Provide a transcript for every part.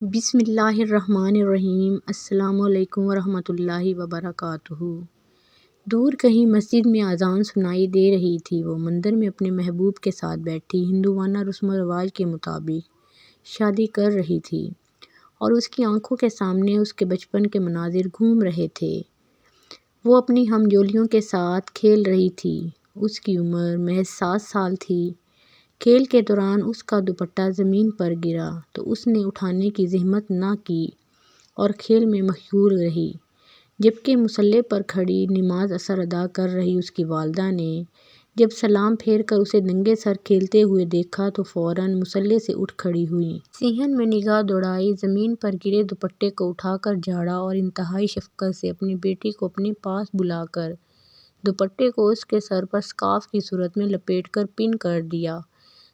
بسم اللہ الرحمن الرحیم۔ السلام علیکم ورحمۃ اللہ وبرکاتہ۔ دور کہیں مسجد میں اذان سنائی دے رہی تھی۔ وہ مندر میں اپنے محبوب کے ساتھ بیٹھی ہندوانہ رسم و رواج کے مطابق شادی کر رہی تھی اور اس کی آنکھوں کے سامنے اس کے بچپن کے مناظر گھوم رہے تھے۔ وہ اپنی ہم جولیوں کے ساتھ کھیل رہی تھی۔ اس کی عمر محض 7 سال تھی۔ کھیل کے دوران اس کا دوپٹہ زمین پر گرا تو اس نے اٹھانے کی زحمت نہ کی اور کھیل میں مشغول رہی، جبکہ مصلی پر کھڑی نماز عصر ادا کر رہی اس کی والدہ نے جب سلام پھیر کر اسے ننگے سر کھیلتے ہوئے دیکھا تو فوراً مصلی سے اٹھ کھڑی ہوئی۔ صحن میں نگاہ دوڑائی، زمین پر گرے دوپٹے کو اٹھا کر جھاڑا اور انتہائی شفقت سے اپنی بیٹی کو اپنے پاس بلا کر دوپٹے کو اس کے سر پر اسکارف کی صورت میں لپیٹ کر پن کر دیا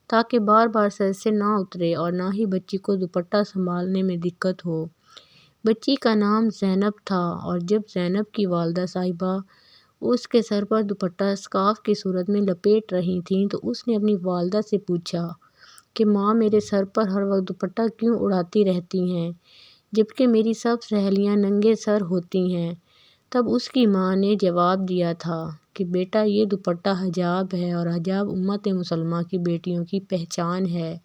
تاکہ بار بار سر سے نہ اترے اور نہ ہی بچی کو دوپٹہ سنبھالنے میں دقت ہو۔ بچی کا نام زینب تھا اور جب زینب کی والدہ صاحبہ اس کے سر پر دوپٹہ اسکارف کی صورت میں لپیٹ رہی تھیں تو اس نے اپنی والدہ سے پوچھا کہ ماں، میرے سر پر ہر وقت دوپٹہ کیوں اڑاتی رہتی ہیں جبکہ میری سب سہیلیاں ننگے سر ہوتی ہیں؟ تب اس کی ماں نے جواب دیا تھا کہ بیٹا، یہ دوپٹہ حجاب ہے اور حجاب امت مسلمہ کی بیٹیوں کی پہچان ہے۔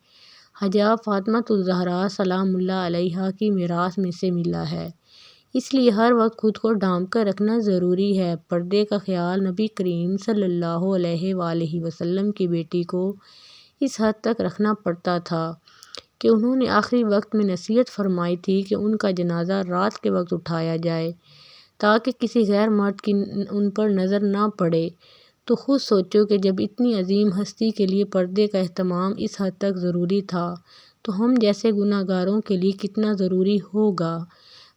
حجاب فاطمۃ الزہرا سلام اللہ علیہا کی میراث میں سے ملا ہے، اس لیے ہر وقت خود کو ڈھانپ کر رکھنا ضروری ہے۔ پردے کا خیال نبی کریم صلی اللہ علیہ وآلہ وسلم کی بیٹی کو اس حد تک رکھنا پڑتا تھا کہ انہوں نے آخری وقت میں نصیحت فرمائی تھی کہ ان کا جنازہ رات کے وقت اٹھایا جائے تاکہ کسی غیر مرد کی ان پر نظر نہ پڑے۔ تو خود سوچو کہ جب اتنی عظیم ہستی کے لیے پردے کا اہتمام اس حد تک ضروری تھا تو ہم جیسے گناہ گاروں کے لیے کتنا ضروری ہوگا۔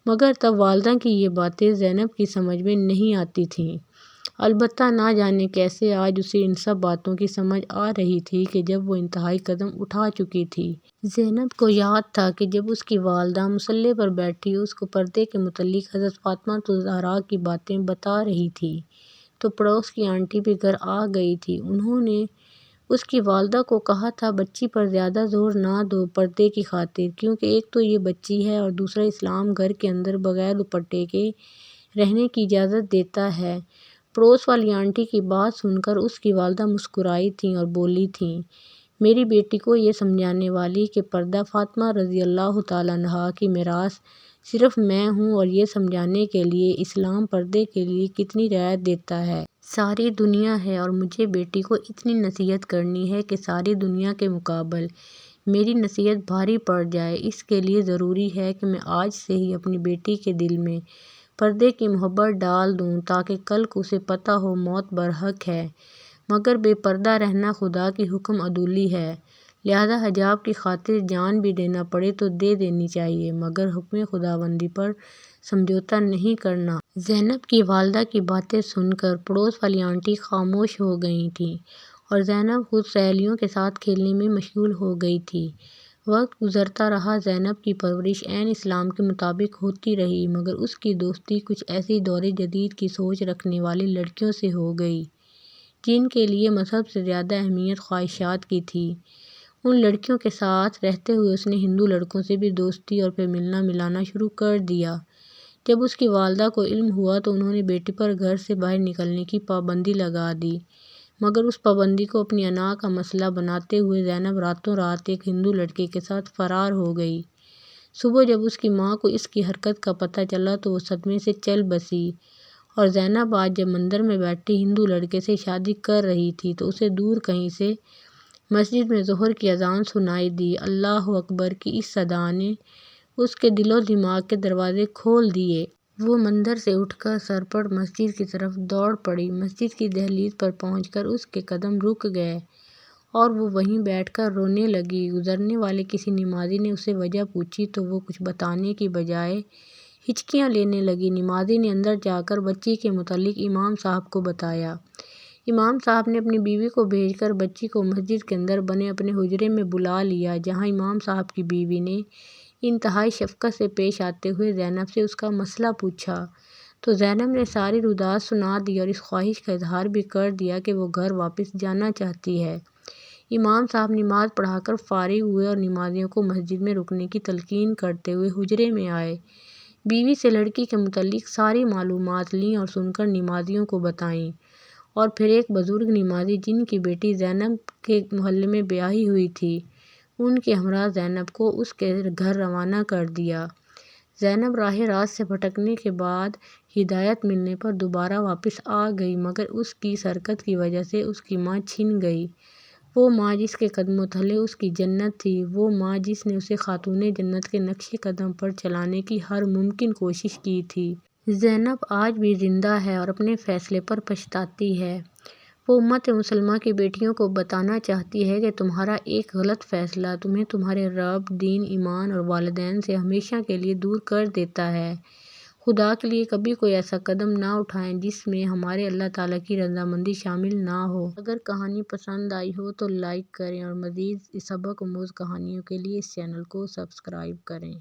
مگر تب والدہ کی یہ باتیں زینب کی سمجھ میں نہیں آتی تھیں۔ البتہ نہ جانے کیسے آج اسے ان سب باتوں کی سمجھ آ رہی تھی کہ جب وہ انتہائی قدم اٹھا چکی تھی۔ زینب کو یاد تھا کہ جب اس کی والدہ مصلی پر بیٹھی اس کو پردے کے متعلق حضرت فاطمہ الزہرا کی باتیں بتا رہی تھی تو پڑوس کی آنٹی بھی گھر آ گئی تھی۔ انہوں نے اس کی والدہ کو کہا تھا بچی پر زیادہ زور نہ دو پردے کی خاطر، کیونکہ ایک تو یہ بچی ہے اور دوسرا اسلام گھر کے اندر بغیر دوپٹے کے رہنے کی اجازت دیتا ہے۔ پڑوس والی آنٹی کی بات سن کر اس کی والدہ مسکرائی تھیں اور بولی تھیں، میری بیٹی کو یہ سمجھانے والی کہ پردہ فاطمہ رضی اللہ تعالیٰ عنہا کی میراث صرف میں ہوں، اور یہ سمجھانے کے لیے اسلام پردے کے لیے کتنی رعایت دیتا ہے۔ ساری دنیا ہے اور مجھے بیٹی کو اتنی نصیحت کرنی ہے کہ ساری دنیا کے مقابل میری نصیحت بھاری پڑ جائے۔ اس کے لیے ضروری ہے کہ میں آج سے ہی اپنی بیٹی کے دل میں پردے کی محبت ڈال دوں تاکہ کل کو اسے پتہ ہو موت برحق ہے، مگر بے پردہ رہنا خدا کی حکم عدولی ہے، لہذا حجاب کی خاطر جان بھی دینا پڑے تو دے دینی چاہیے، مگر حکم خداوندی پر سمجھوتہ نہیں کرنا۔ زینب کی والدہ کی باتیں سن کر پڑوس والی آنٹی خاموش ہو گئی تھیں اور زینب خود سہیلیوں کے ساتھ کھیلنے میں مشغول ہو گئی تھی۔ وقت گزرتا رہا، زینب کی پرورش عین اسلام کے مطابق ہوتی رہی، مگر اس کی دوستی کچھ ایسی دور جدید کی سوچ رکھنے والی لڑکیوں سے ہو گئی جن کے لیے مذہب سے زیادہ اہمیت خواہشات کی تھی۔ ان لڑکیوں کے ساتھ رہتے ہوئے اس نے ہندو لڑکوں سے بھی دوستی اور پھر ملنا ملانا شروع کر دیا۔ جب اس کی والدہ کو علم ہوا تو انہوں نے بیٹی پر گھر سے باہر نکلنے کی پابندی لگا دی، مگر اس پابندی کو اپنی انا کا مسئلہ بناتے ہوئے زینب راتوں رات ایک ہندو لڑکے کے ساتھ فرار ہو گئی۔ صبح جب اس کی ماں کو اس کی حرکت کا پتہ چلا تو وہ صدمے سے چل بسی، اور زینب آج جب مندر میں بیٹھی ہندو لڑکے سے شادی کر رہی تھی تو اسے دور کہیں سے مسجد میں ظہر کی اذان سنائی دی۔ اللہ اکبر کی اس صدا نے اس کے دل و دماغ کے دروازے کھول دیے۔ وہ مندر سے اٹھ کر سرپٹ مسجد کی طرف دوڑ پڑی۔ مسجد کی دہلیز پر پہنچ کر اس کے قدم رک گئے اور وہ وہیں بیٹھ کر رونے لگی۔ گزرنے والے کسی نمازی نے اسے وجہ پوچھی تو وہ کچھ بتانے کی بجائے ہچکیاں لینے لگی۔ نمازی نے اندر جا کر بچی کے متعلق امام صاحب کو بتایا۔ امام صاحب نے اپنی بیوی کو بھیج کر بچی کو مسجد کے اندر بنے اپنے حجرے میں بلا لیا، جہاں امام صاحب کی بیوی نے انتہائی شفقت سے پیش آتے ہوئے زینب سے اس کا مسئلہ پوچھا تو زینب نے ساری روداد سنا دی اور اس خواہش کا اظہار بھی کر دیا کہ وہ گھر واپس جانا چاہتی ہے۔ امام صاحب نماز پڑھا کر فارغ ہوئے اور نمازیوں کو مسجد میں رکنے کی تلقین کرتے ہوئے حجرے میں آئے۔ بیوی سے لڑکی کے متعلق ساری معلومات لیں اور سن کر نمازیوں کو بتائیں، اور پھر ایک بزرگ نمازی جن کی بیٹی زینب کے محلے میں بیاہی ہوئی تھی، ان کے ہمراہ زینب کو اس کے گھر روانہ کر دیا۔ زینب راہ راست سے بھٹکنے کے بعد ہدایت ملنے پر دوبارہ واپس آ گئی، مگر اس کی سرکت کی وجہ سے اس کی ماں چھن گئی۔ وہ ماں جس کے قدموں تلے اس کی جنت تھی، وہ ماں جس نے اسے خاتون جنت کے نقش قدم پر چلانے کی ہر ممکن کوشش کی تھی۔ زینب آج بھی زندہ ہے اور اپنے فیصلے پر پچھتاتی ہے۔ وہ امت مسلمہ کی بیٹیوں کو بتانا چاہتی ہے کہ تمہارا ایک غلط فیصلہ تمہیں تمہارے رب، دین، ایمان اور والدین سے ہمیشہ کے لیے دور کر دیتا ہے۔ خدا کے لیے کبھی کوئی ایسا قدم نہ اٹھائیں جس میں ہمارے اللہ تعالیٰ کی رضامندی شامل نہ ہو۔ اگر کہانی پسند آئی ہو تو لائک کریں اور مزید سبق آموز کہانیوں کے لیے اس چینل کو سبسکرائب کریں۔